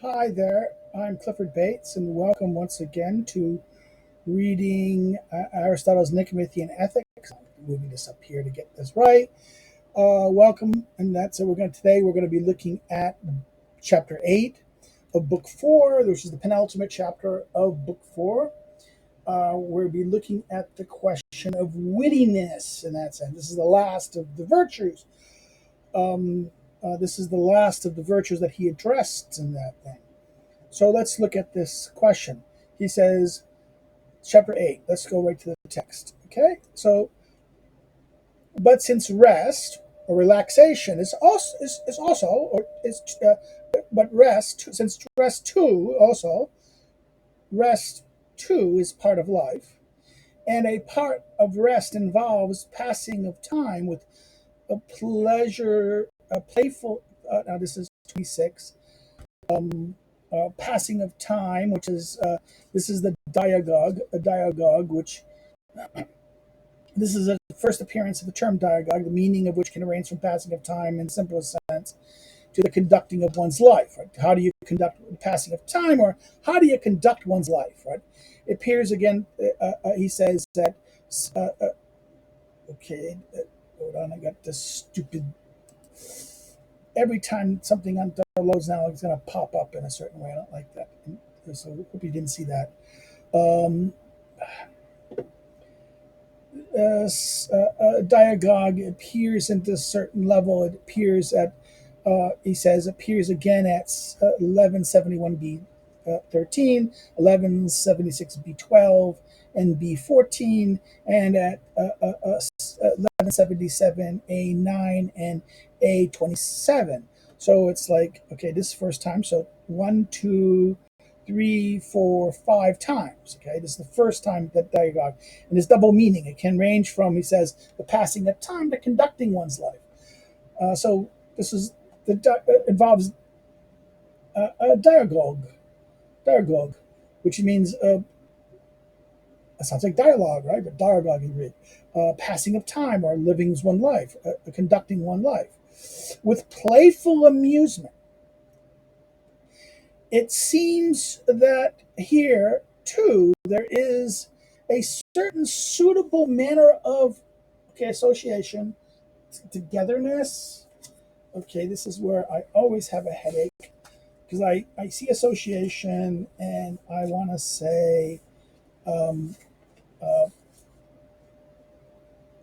Hi there, I'm Clifford Bates, and welcome once again to reading Aristotle's Nicomachean Ethics. I'm moving this up here to get this right. Welcome, and that's so we're going to be looking at chapter 8 of book 4, which is the penultimate chapter of book 4. We'll be looking at the question of wittiness in that sense. This is the last of the virtues. This is the last of the virtues that he addressed in that thing. So let's look at this question. He says, chapter 8, let's go right to the text. Okay? So, but since rest or relaxation is also, or is, but rest, since rest too is part of life, and a part of rest involves passing of time with a pleasure, a playful, now this is 26, passing of time, which is this is the diagogue, which this is the first appearance of the term diagogue, the meaning of which can range from passing of time in simplest sense to the conducting of one's life. Right? How do you conduct passing of time, or how do you conduct one's life? Right? It appears again. He says that. Okay, hold on. I got this stupid. Every time something loads now, it's going to pop up in a certain way. I don't like that. So hope you didn't see that. Um, diagogue appears at a certain level. It appears at, he says, appears again at 1171b 13, 1176b 12, and b 14, and at 1177 a 9 and a 27. So it's like, okay, this is the first time. So 1, 2, 3, 4, 5 times. Okay, this is the first time that diagogue, and there's double meaning. It can range from, he says, the passing of time to conducting one's life. So this is involves a diagogue, which means it sounds like dialogue, right? But dialogue you read, passing of time or living one life, conducting one life with playful amusement. It seems that here too there is a certain suitable manner of association, togetherness. Okay, this is where I always have a headache because I see association and I want to say um, uh,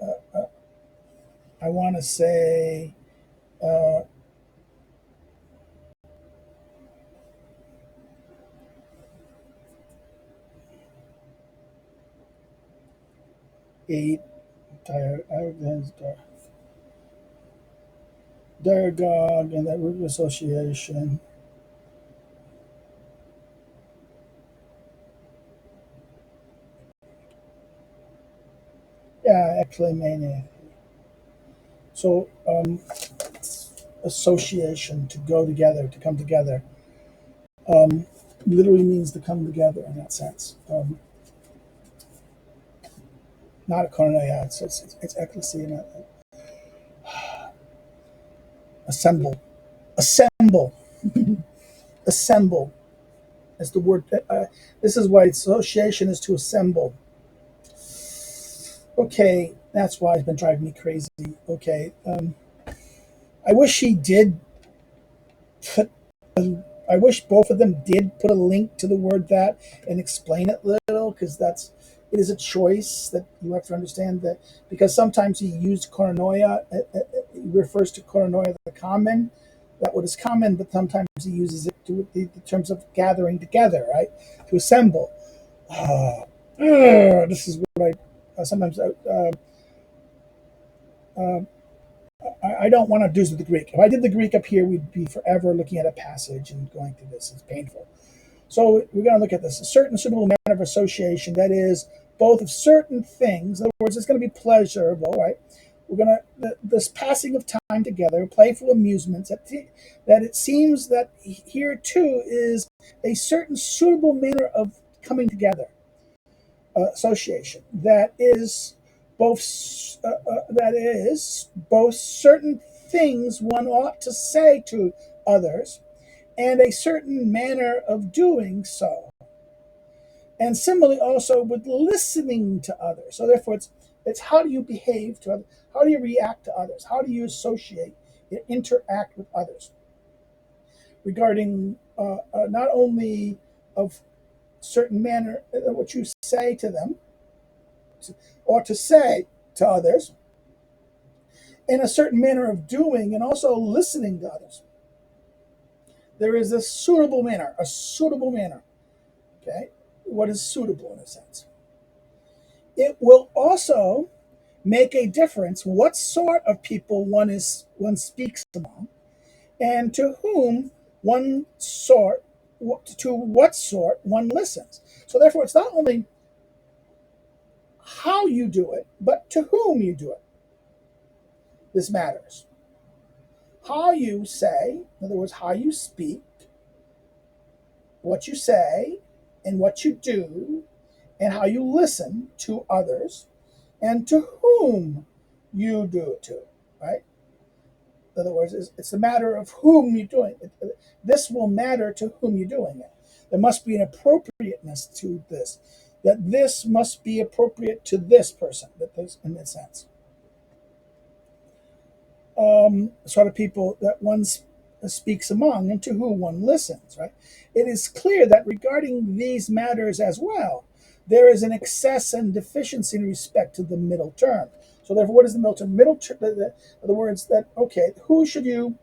uh, I want to say uh, eight diagogue and that root of association. Yeah, eclemania. So association, to go together, to come together, um, literally means to come together in that sense. Not a koinonia, it's ecclesia, assemble, assemble, assemble. Is the word. This is why association is to assemble. Okay, that's why it's been driving me crazy. Okay, I wish he did put. I wish both of them did put a link to the word that and explain it a little, because it is a choice that you have to understand that, because sometimes he used koinonia. He refers to koinonia the common, that what is common, but sometimes he uses it to the terms of gathering together, right, to assemble. This is what I sometimes uh, I don't want to do this with the Greek. If I did the Greek up here, we'd be forever looking at a passage and going through this. It's painful. So we're going to look at this. A certain suitable manner of association, that is, both of certain things. In other words, it's going to be pleasurable, right? We're going to, this passing of time together, playful amusements, that it seems that here too is a certain suitable manner of coming together, association. That is both certain things one ought to say to others, and a certain manner of doing so. And similarly also with listening to others. So therefore it's how do you behave to others? How do you react to others? How do you associate and interact with others? Regarding not only of certain manner, what you say to them, or to say to others, in a certain manner of doing, and also listening to others. There is a suitable manner, a suitable manner. Okay, what is suitable in a sense? It will also make a difference what sort of people one speaks among, and to whom one sort to what sort one listens. So therefore, it's not only how you do it, but to whom you do it. This matters. How you say, in other words, how you speak, what you say, and what you do, and how you listen to others, and to whom you do it to, right? In other words, it's a matter of whom you're doing it. This will matter to whom you're doing it. There must be an appropriateness to this, that this must be appropriate to this person, that there's, in that sense. Sort of people that one speaks among and to whom one listens, right? It is clear that regarding these matters as well, there is an excess and deficiency in respect to the middle term. So therefore, what is the middle term? Middle term, in other words, that, okay, who should you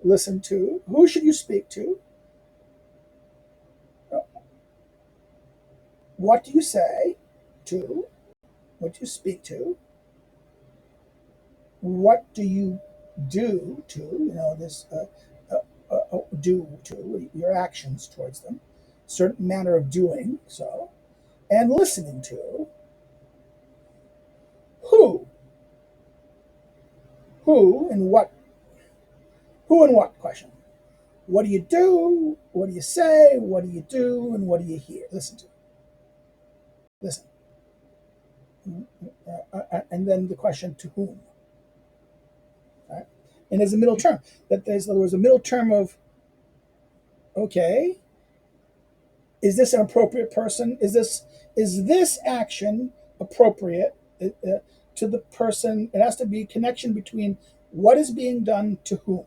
listen to? Who should you speak to? What do you say to? What do you speak to? What do you do to? This do to your actions towards them, certain manner of doing so, and listening to who, who and what, who and what question. What do you do? What do you say? What do you do? And what do you hear? Listen to. Listen. And then the question to whom. Right? And there's a middle term. That there's, in other words, a middle term of, okay, is this an appropriate person? Is this action appropriate to the person? It has to be a connection between what is being done to whom,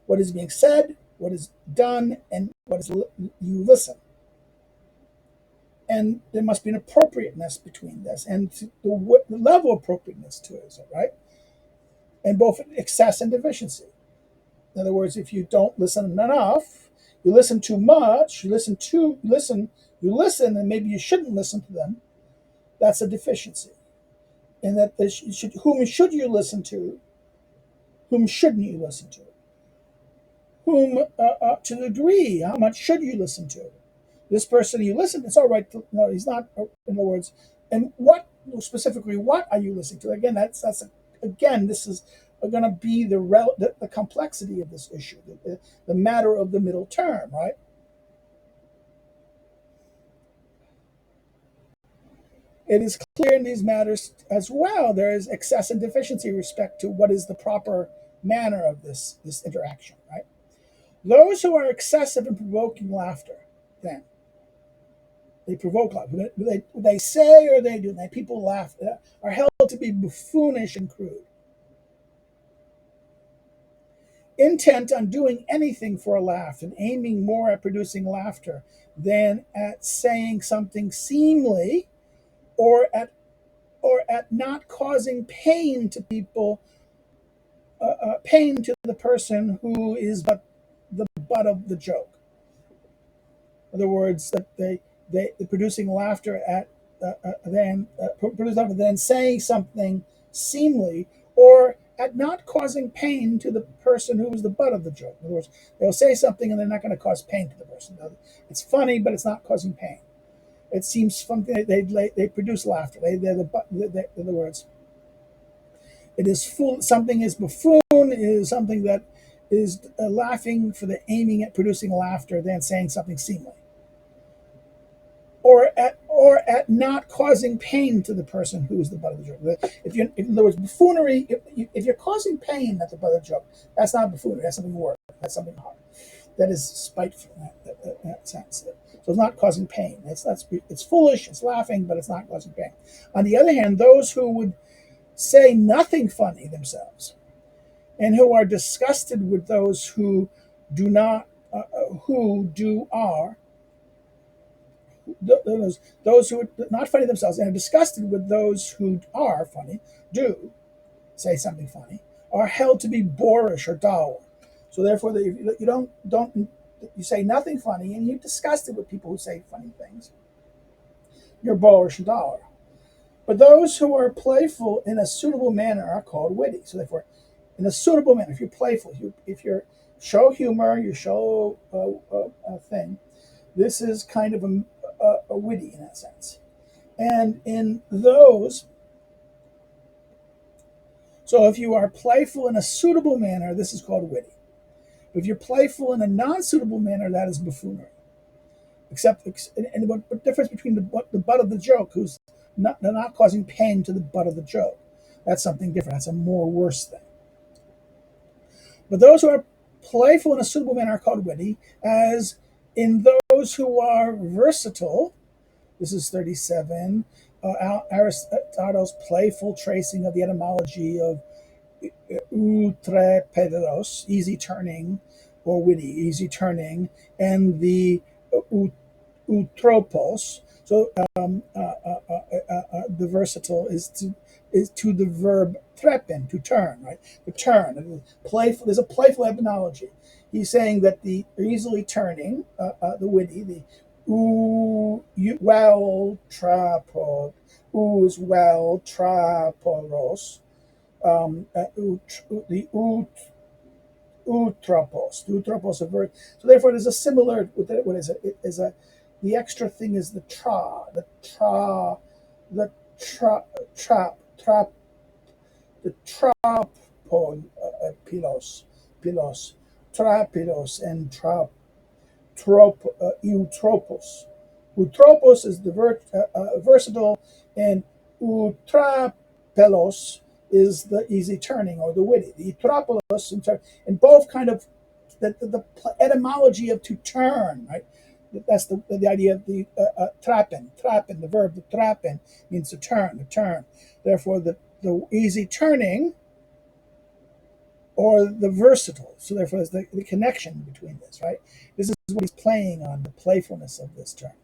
what is being said, what is done, and what is you listen. And there must be an appropriateness between this, and the level of appropriateness to it, right? And both excess and deficiency. In other words, if you don't listen enough, you listen too much, you listen, and maybe you shouldn't listen to them. That's a deficiency. And that whom should you listen to? Whom shouldn't you listen to? Whom, to the degree, how much should you listen to? This person you listen, it's all right. No, he's not. In other words, and what specifically? What are you listening to? Again, again. This is going to be the complexity of this issue, the matter of the middle term, right? It is clear in these matters as well. There is excess and deficiency in respect to what is the proper manner of this interaction, right? Those who are excessive in provoking laughter, then they provoke laughter. They say or they do. People laugh, are held to be buffoonish and crude. Intent on doing anything for a laugh and aiming more at producing laughter than at saying something seemly, or at not causing pain to people, pain to the person who is but the butt of the joke. In other words, that they producing laughter at then saying something seemly, or at not causing pain to the person who was the butt of the joke. In other words, they'll say something and they're not going to cause pain to the person. It's funny, but it's not causing pain. It seems something they produce laughter. They're the butt. In other words, it is full. Something is buffoon. Is something that is laughing for the aiming at producing laughter, than saying something seemly, or at not causing pain to the person who is the butt of the joke. In other words, buffoonery. If you're causing pain at the butt of the joke, that's not buffoonery. That's something worse. That's something hard. that is spiteful in that sense. So it's not causing pain. It's foolish. It's laughing, but it's not causing pain. On the other hand, those who would say nothing funny themselves, and who are disgusted with those who do not, who do are those who are not funny themselves and are disgusted with those who are funny, do say something funny, are held to be boorish or dull. So therefore, you don't you say nothing funny, and you're disgusted with people who say funny things. You're boorish and dull. But those who are playful in a suitable manner are called witty. So therefore, in a suitable manner, if you're playful, if you show humor, you show a thing. This is kind of a witty in that sense. And in those, so if you are playful in a suitable manner, this is called witty. If you're playful in a non-suitable manner, that is buffoonery. And what difference between the butt of the joke, who's they're not causing pain to the butt of the joke. That's something different. That's a more worse thing. But those who are playful in a suitable manner are called witty, as in those who are versatile. This is 37. Aristotle's playful tracing of the etymology of outrepédos, easy turning, or witty, easy turning, and the outropos. So the versatile is to the verb trepen, to turn, right? To turn. Playful. There's a playful etymology. He's saying that the easily turning, the witty, the well trapod, is well traporos, the outropos. The outropos of verb. So therefore, there's a similar. What is it? It is a. The extra thing is the trap, the trapon, pilos, trapilos, and eutropos. Eutropos is the versatile, and eutrapelos is the easy turning or the witty. The eutropolos and both kind of the etymology of to turn, right? That's the idea of the trappen, the verb to trappen means to turn, Therefore, the easy turning or the versatile. So therefore, there's the connection between this, right? This is what he's playing on, the playfulness of this term.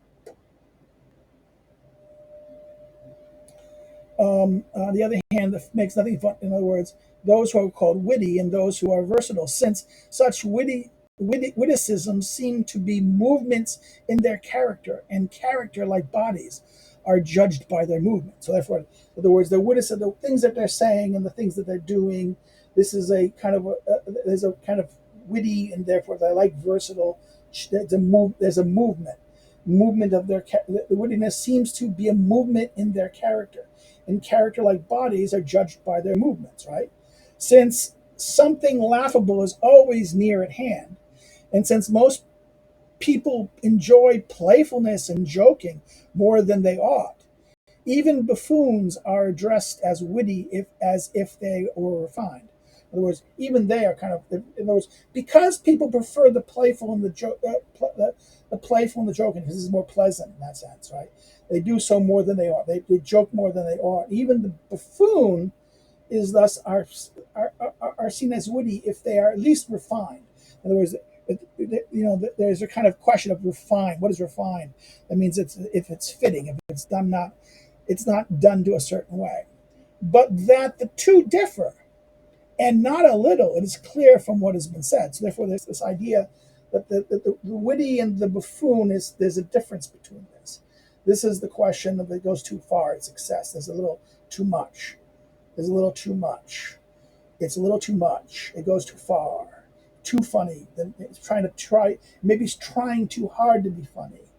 On the other hand, that makes nothing fun. In other words, those who are called witty and those who are versatile, since such witticisms seem to be movements in their character, and character, like bodies, are judged by their movement. So therefore, in other words, the things that they're saying and the things that they're doing, this is a kind of there's a kind of witty, and therefore they like versatile. There's a movement of their the wittiness seems to be a movement in their character, and character, like bodies, are judged by their movements, right? Since something laughable is always near at hand, and since most people enjoy playfulness and joking more than they ought, even buffoons are addressed as witty as if they were refined. In other words, even they are kind of, in other words, because people prefer the playful and the playful and the joking, because this is more pleasant in that sense, right? They do so more than they ought. They joke more than they ought. Even the buffoon is thus are seen as witty if they are at least refined. In other words, there's a kind of question of refined. What is refined? That means if it's fitting, if it's done it's not done to a certain way. But that the two differ, and not a little, it is clear from what has been said. So therefore, there's this idea that the witty and the buffoon there's a difference between this. This is the question of it goes too far, it's excess. There's a little too much. There's a little too much. It's a little too much. It goes too far. Too funny. Then maybe it's trying too hard to be funny.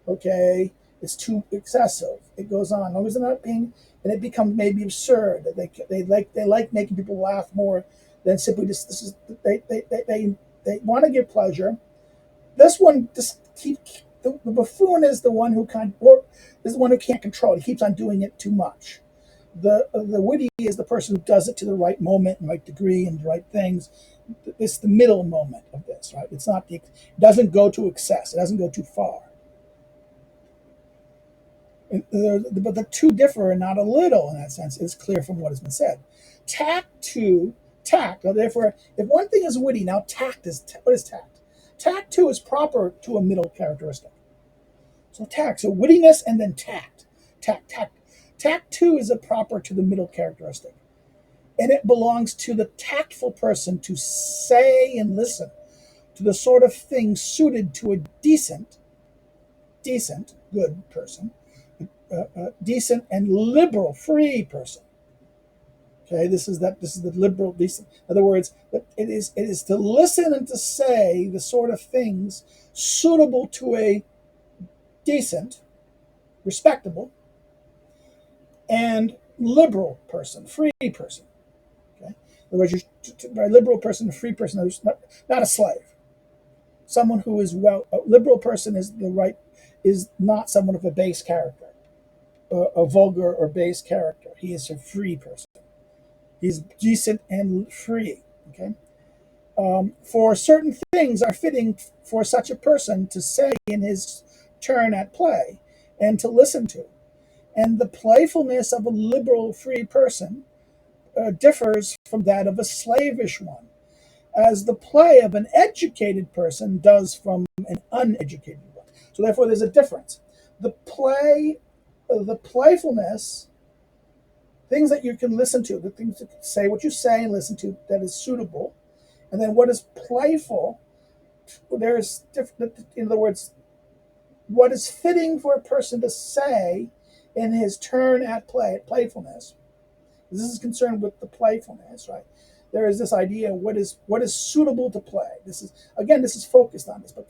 Okay? It's too excessive. It goes on. As long as they're not being, and it becomes maybe absurd. They like making people laugh more than simply just they want to give pleasure. This one just the buffoon is the one who is the one who can't control it. He keeps on doing it too much. The witty is the person who does it to the right moment and right degree and the right things. it's the middle moment of this, right? It's not it doesn't go to excess. It doesn't go too far. But the two differ, and not a little in that sense. It's clear from what has been said. Tact. Therefore, if one thing is witty, now tact is what is tact? Tact too is proper to a middle characteristic. So tact, so wittiness and then tact. Tact too is a proper to the middle characteristic, and it belongs to the tactful person to say and listen to the sort of thing suited to a decent, good person, decent and liberal, free person. Okay, this is the liberal, decent. In other words, it is to listen and to say the sort of things suitable to a decent, respectable, and liberal person, free person. Okay, in other words, by liberal person, a free person, not a slave. Someone who is a liberal person is not someone of a base character, a vulgar or base character. He is a free person. He's decent and free. Okay. For certain things are fitting for such a person to say in his turn at play and to listen to. And the playfulness of a liberal, free person differs from that of a slavish one, as the play of an educated person does from an uneducated one. So therefore, there's a difference. The playfulness, things that you can listen to, the things that you say, what you say and listen to that is suitable, and then what is playful. There's different. In other words, what is fitting for a person to say in his turn at playfulness. This is concerned with the playfulness, right? There is this idea of what is suitable to play. This is focused on this. But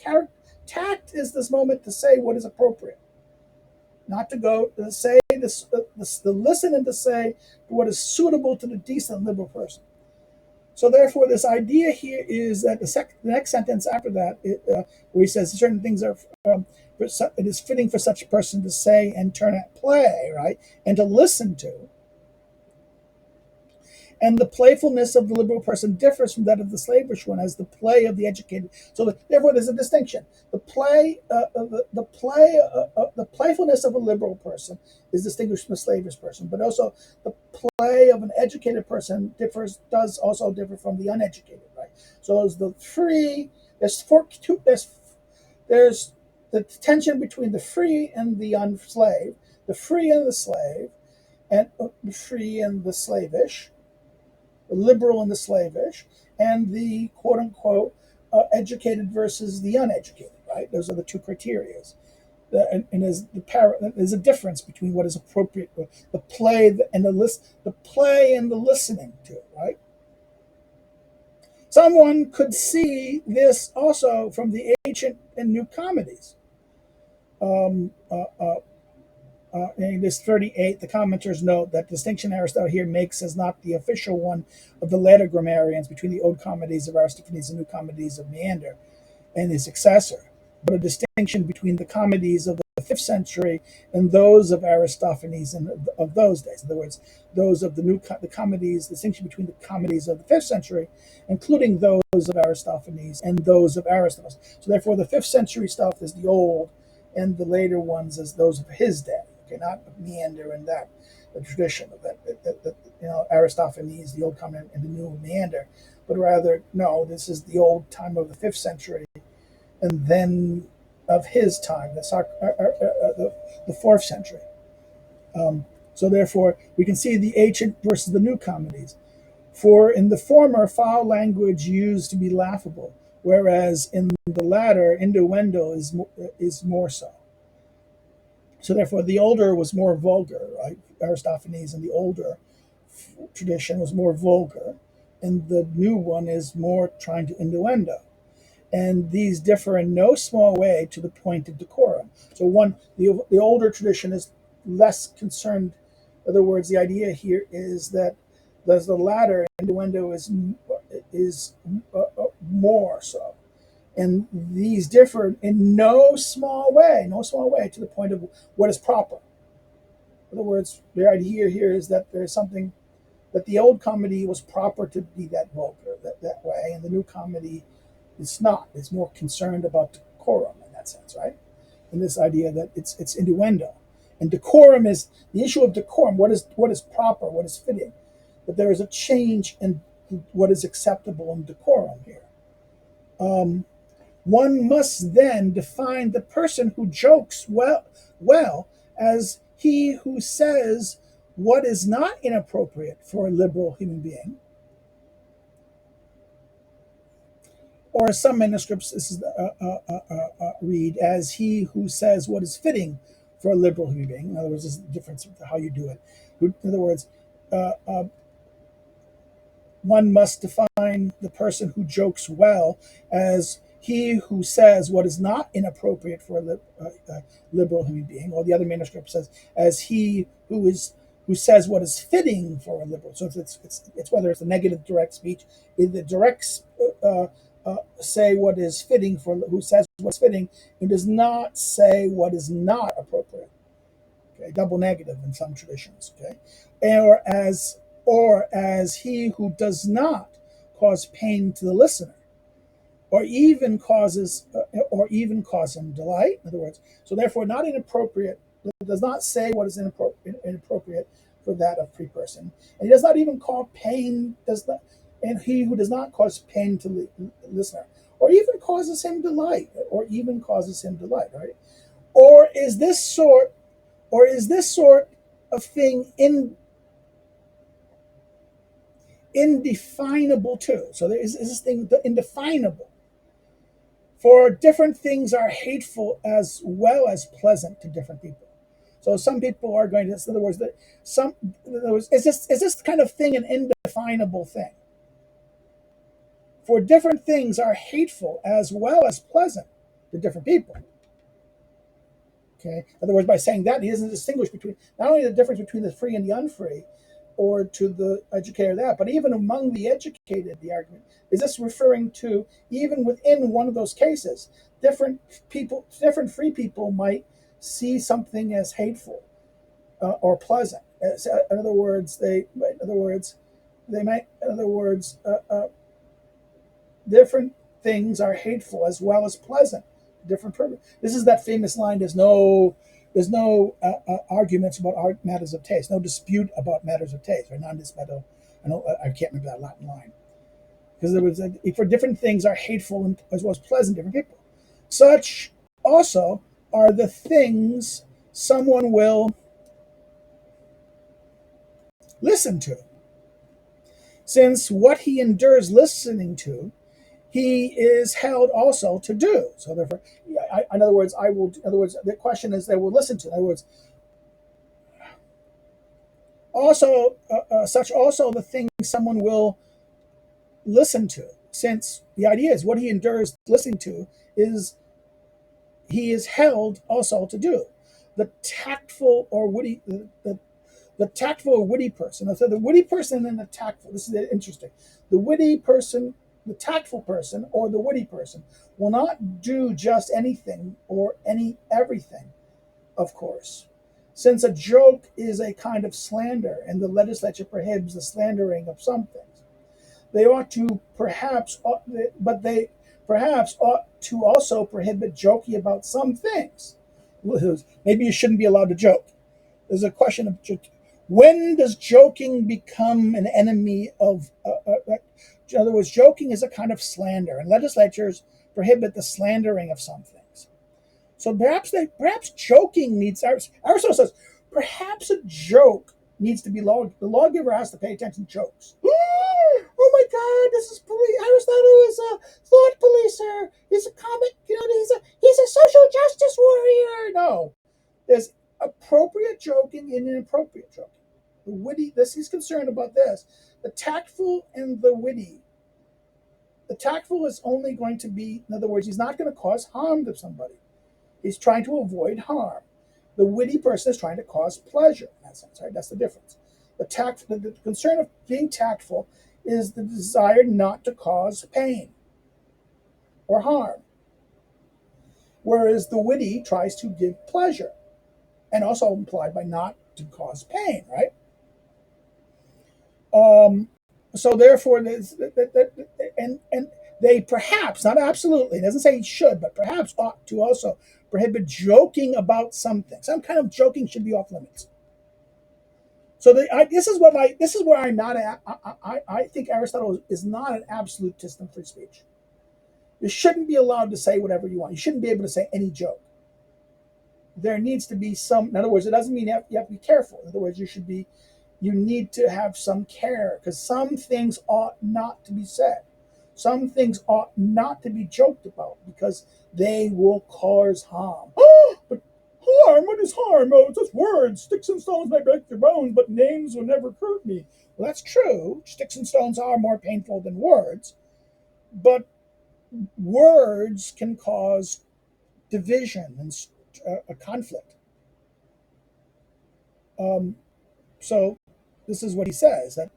tact is this moment to say what is appropriate, not to go to say this, to listen and to say what is suitable to the decent liberal person. So therefore, this idea here is that the next sentence after that, where he says certain things are, it is fitting for such a person to say and turn at play, right, and to listen to. And the playfulness of the liberal person differs from that of the slavish one, as the play of the educated. So therefore, there's a distinction. The playfulness of a liberal person is distinguished from a slavish person, but also the play of an educated person does also differ from the uneducated, right? So as the free, there's the tension between the free and the unslaved, the free and the slave, and the free and the slavish, the liberal and the slavish, and the quote unquote educated versus the uneducated, right? Those are the two criteria. And there's a difference between what is appropriate, the play and the listening to it, right? Someone could see this also from the ancient and new comedies. In this 38, the commenters note that distinction Aristotle here makes is not the official one of the later grammarians between the old comedies of Aristophanes and new comedies of Menander and his successor, but a distinction between the comedies of the 5th century and those of Aristophanes and of those days. In other words, those of the comedies, distinction between the comedies of the 5th century, including those of Aristophanes and those of Aristotle. So therefore, the 5th century stuff is the old, and the later ones as those of his day. Okay, not Menander and that, the tradition of that Aristophanes, the old comment, and the new Menander, but rather, no, this is the old time of the 5th century, and then of his time, the 4th century. So therefore, we can see the ancient versus the new comedies. For in the former, foul language used to be laughable, whereas in the latter, innuendo is more so. So therefore, the older was more vulgar, right? Aristophanes and the older tradition was more vulgar, and the new one is more trying to innuendo. And these differ in no small way to the point of decorum. So the older tradition is less concerned. In other words, the idea here is that the latter innuendo is more so. And these differ in no small way to the point of what is proper. In other words, the idea here is that there's something that the old comedy was proper to be that vulgar. that way, and the new comedy is not. It's more concerned about decorum in that sense, right? And this idea that it's innuendo, and decorum is the issue of decorum. What is proper? What is fitting? But there is a change in what is acceptable in decorum here. One must then define the person who jokes well as he who says what is not inappropriate for a liberal human being, or as some manuscripts this is read as he who says what is fitting for a liberal human being. In other words, there's a difference with how you do it. In other words, uh, uh, one must define the person who jokes well as he who says what is not inappropriate for a liberal human being, or the other manuscript says as he who says what is fitting for a liberal. So it's whether it's a negative direct speech, the direct say what is fitting for who says what's fitting, who does not say what is not appropriate. Okay, double negative in some traditions. Okay, or as he who does not cause pain to the listener, or even cause him delight. In other words, so therefore, not inappropriate. Does not say what is inappropriate for that of free person, and he does not even call pain. Does not, and he who does not cause pain to the listener, or even causes him delight, right? Or is this sort, of thing indefinable too? So there is this thing indefinable. For different things are hateful as well as pleasant to different people. So some people are going to, in other words, is this kind of thing an indefinable thing? For different things are hateful as well as pleasant to different people. Okay. In other words, by saying that, he doesn't distinguish between not only the difference between the free and the unfree, or to the educated that, but even among the educated, the argument is this referring to even within one of those cases, different free people might see something as hateful or pleasant. In other words, different things are hateful as well as pleasant. Different purpose. This is that famous line. There's no arguments about matters of taste. No dispute about matters of taste, or non-disputo. I can't remember that Latin line, because there was for different things are hateful and as well as pleasant different people. Such also are the things someone will listen to, since what he endures listening to, he is held also to do. So therefore, in other words, the question is they will listen to. In other words, also such also the things someone will listen to, since the idea is what he endures listening to is he is held also to do. The tactful or witty, the tactful or witty person. So the witty person and the tactful. This is interesting. The witty person, the tactful person, or the witty person will not do just anything or everything, of course, since a joke is a kind of slander, and the legislature prohibits the slandering of some things. They ought to but they perhaps ought to also prohibit joking about some things. Maybe you shouldn't be allowed to joke. There's a question of when does joking become an enemy of? In other words, joking is a kind of slander, and legislatures prohibit the slandering of some things. So perhaps joking needs. Aristotle says perhaps a joke needs to be law. The lawgiver has to pay attention to jokes. Oh my God! This is Aristotle is a thought policer. He's a comic. He's a social justice warrior. No, there's appropriate joking and inappropriate joking. The witty. He's concerned about this. The tactful and the witty. The tactful is only going to be, in other words, he's not going to cause harm to somebody. He's trying to avoid harm. The witty person is trying to cause pleasure in that sense, right? That's the difference. The concern of being tactful is the desire not to cause pain or harm, whereas the witty tries to give pleasure, and also implied by not to cause pain, right? So therefore, and they perhaps, not absolutely, it doesn't say should, but perhaps ought to also prohibit joking about something. Some kind of joking should be off limits. So this is where I'm not. I think Aristotle is not an absolutist in free speech. You shouldn't be allowed to say whatever you want. You shouldn't be able to say any joke. There needs to be some. In other words, it doesn't mean you have to be careful. In other words, you need to have some care because some things ought not to be said. Some things ought not to be joked about because they will cause harm. But harm? What is harm? Oh, it's just words. Sticks and stones may break your bones, but names will never hurt me. Well, that's true. Sticks and stones are more painful than words, but words can cause division and a conflict. Um, so this is what he says that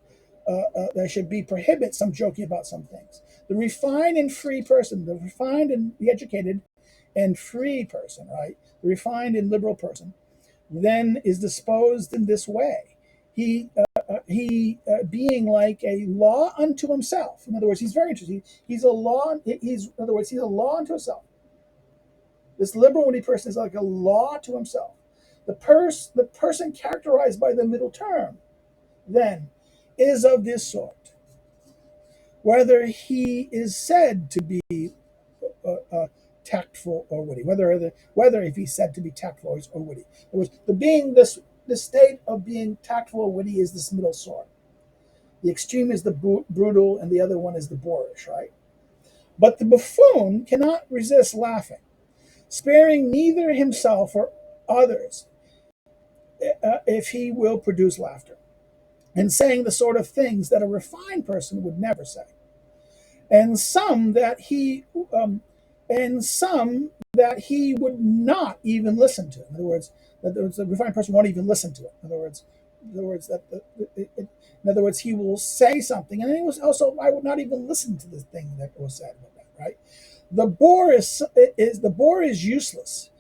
there should be prohibit some joking about some things. The refined and free person, the refined and the educated and free person, right? The refined and liberal person, then is disposed in this way. He being like a law unto himself. In other words, he's very interesting. He's a law. He's in other words, he's a law unto himself. This liberal witty person is like a law to himself. The person characterized by the middle term, then, is of this sort. Whether he is said to be tactful or witty, whether if he's said to be tactful or witty. In other words, the state of being tactful or witty is this middle sort. The extreme is the brutal, and the other one is the boorish, right? But the buffoon cannot resist laughing, sparing neither himself or others, if he will produce laughter, and saying the sort of things that a refined person would never say, and some that he would not even listen to. In other words, the refined person won't even listen to it. In other words, he will say something, and then he was also I would not even listen to the thing that was said about that. Right? The bore is useless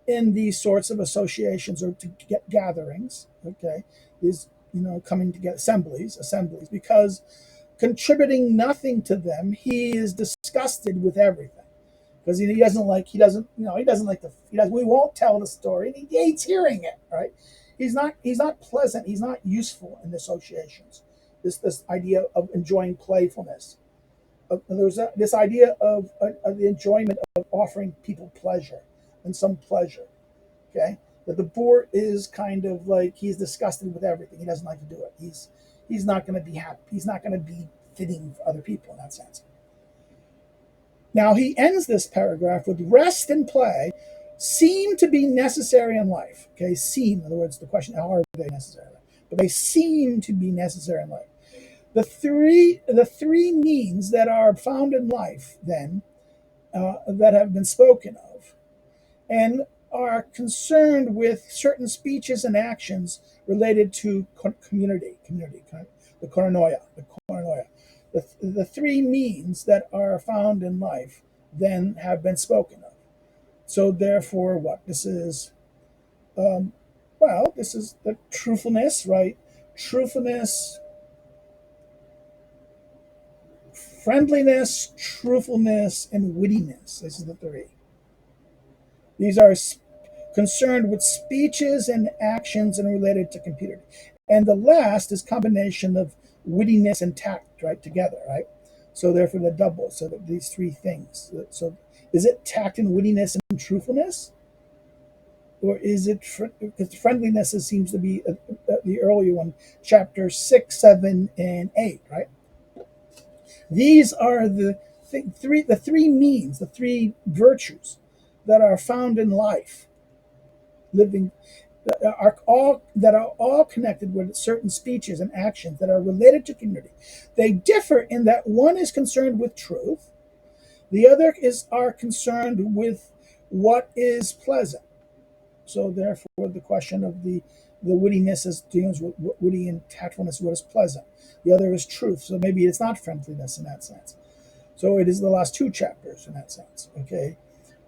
in these sorts of associations or to get gatherings. Okay, these coming together assemblies, because contributing nothing to them, he is disgusted with everything because he doesn't like we won't tell the story, and he hates hearing it. Right? He's not pleasant. He's not useful in associations. This idea of enjoying playfulness. There's this idea of the enjoyment of offering people pleasure and some pleasure. Okay, that the boor is kind of like he's disgusted with everything. He doesn't like to do it. He's not going to be happy. He's not going to be fitting for other people in that sense. Now he ends this paragraph with rest and play seem to be necessary in life. Okay, seem, in other words, the question, how are they necessary? But they seem to be necessary in life. The three means that are found in life, then, that have been spoken of, and are concerned with certain speeches and actions related to community, the koinonia. The three means that are found in life then have been spoken of. So therefore, what this is, this is the truthfulness, right? Truthfulness, friendliness, truthfulness, and wittiness. This is the three. These are concerned with speeches and actions and related to computer. And the last is combination of wittiness and tact, right, together, right? So therefore the double, so that these three things. So is it tact and wittiness and truthfulness? Or is it, because friendliness seems to be the earlier one, chapter 6, 7, and 8, right? These are the three means, the three virtues that are found in life, living, that are all connected with certain speeches and actions that are related to community. They differ in that one is concerned with truth, the other are concerned with what is pleasant. So therefore, the question of the wittiness is deals with witty and tactfulness, what is pleasant. The other is truth. So maybe it's not friendliness in that sense. So it is the last two chapters in that sense. Okay.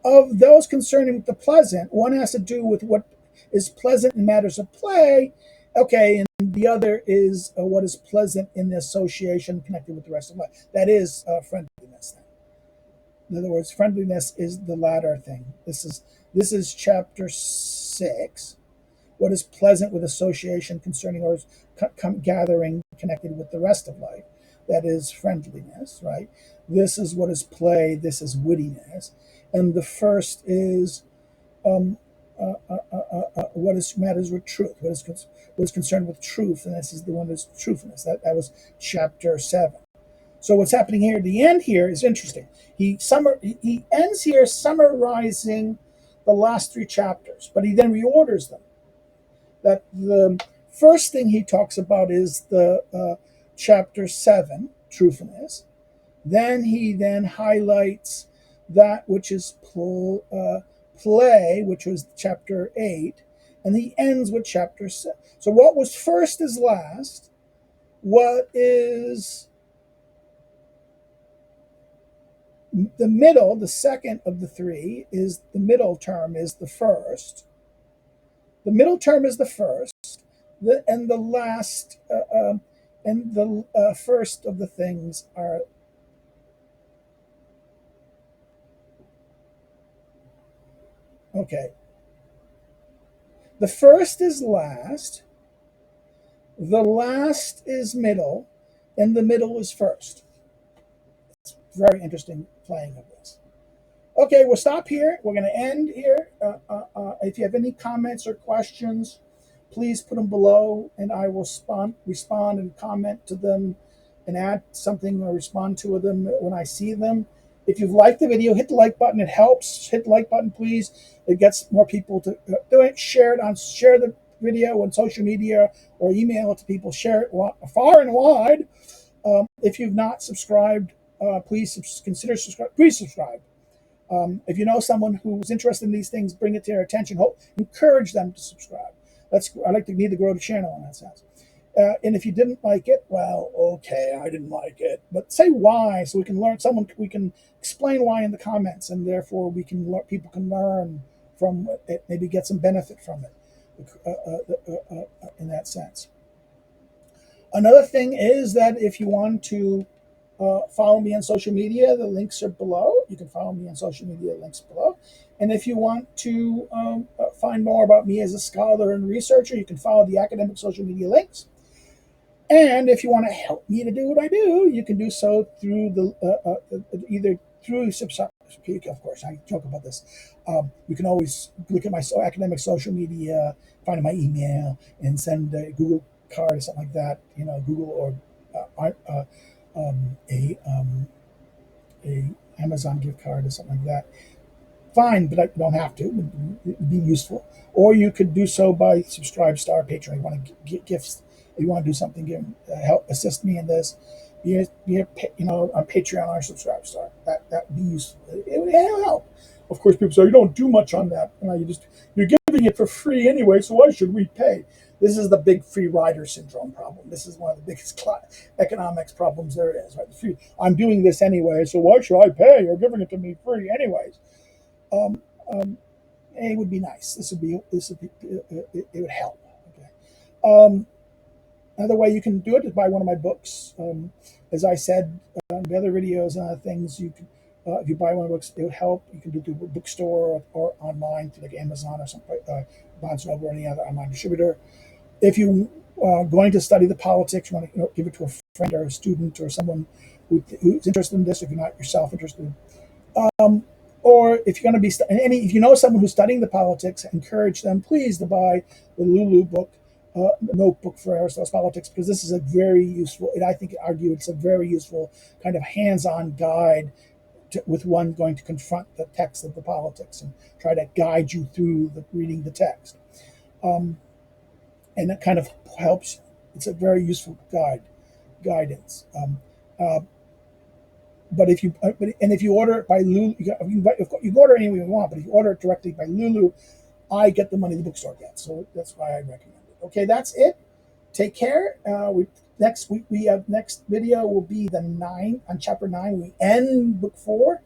Of those concerning the pleasant, one has to do with what is pleasant in matters of play, Okay, and the other is what is pleasant in the association connected with the rest of life. That is friendliness. Then. In other words, friendliness is the latter thing. This is chapter 6. What is pleasant with association concerning or gathering connected with the rest of life. That is friendliness, right? This is what is play. This is wittiness. And the first is um, what is matters with truth, what is concerned with truth, and this is the one that's truthfulness. That was chapter 7. So what's happening here at the end here is interesting. He ends here summarizing the last 3 chapters, but he then reorders them. That the first thing he talks about is the chapter 7, truthfulness. Then he then highlights that which is play, which was chapter 8, and he ends with chapter 7. So what was first is last. What is the middle, the second of the 3, is the middle term is the first. The middle term is the first, and the last and the first of the things are okay. The first is last, the last is middle, and the middle is first. It's very interesting playing of this. Okay, we'll stop here. We're going to end here. If you have any comments or questions, please put them below, and I will respond and comment to them and add something or respond to them when I see them. If you've liked the video, hit the like button. It helps. Hit the like button, please. It gets more people to do it. Share the video on social media or email it to people. Share it far and wide. If you've not subscribed, please consider subscribe. Please subscribe. If you know someone who's interested in these things, bring it to their attention. Encourage them to subscribe. I like to need to grow the channel in that sense. And if you didn't like it, well, okay, I didn't like it, but say why, so we can learn. We can explain why in the comments, and therefore people can learn from it, maybe get some benefit from it in that sense. Another thing is that if you want to follow me on social media, the links are below. You can follow me on social media, links below. And if you want to find more about me as a scholar and researcher, you can follow the academic social media links. And if you want to help me to do what I do, you can do so through either through subscribe. Of course, I joke about this. You can always look at my academic social media, find my email, and send a Google card or something like that. Google or a Amazon gift card or something like that. Fine, but I don't have to. It would be useful. Or you could do so by Subscribe Star, Patreon. You want to get gifts. If you want to do something, help assist me in this. Be on Patreon or Subscribe Star. That would be useful. It would help. Of course, people say you don't do much on that. You're giving it for free anyway. So why should we pay? This is the big free rider syndrome problem. This is one of the biggest economics problems there is. Right? I'm doing this anyway, so why should I pay? You're giving it to me free anyways. Um, um, it would be nice. It would help. Okay. Another way you can do it is buy one of my books. As I said in the other videos and other things, you can, if you buy one of the books, it would help. You can do it through a bookstore or online through like Amazon or something, Barnes & Noble or any other online distributor. If you are going to study the politics, you want to give it to a friend or a student or someone who's interested in this, if you're not yourself interested. Or if you're going to be, if you know someone who's studying the politics, encourage them, please, to buy the Lulu book, Notebook for Aristotle's Politics, because this is a very useful, and I think it's a very useful kind of hands-on guide with one going to confront the text of the politics and try to guide you through reading the text. And it kind of helps. It's a very useful guidance. But if you order it by Lulu, you can order it any way you want. But if you order it directly by Lulu, I get the money the bookstore gets. So that's why I recommend it. Okay, that's it. Take care. Next video will be on chapter 9. We end book 4,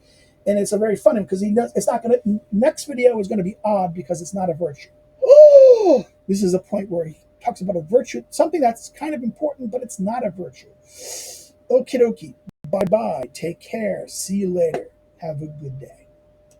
and it's a very fun one because it's not gonna. Next video is going to be odd because it's not a virtue. Oh, this is a point where he talks about a virtue, something that's kind of important, but it's not a virtue. Okie dokie. Bye bye. Take care. See you later. Have a good day.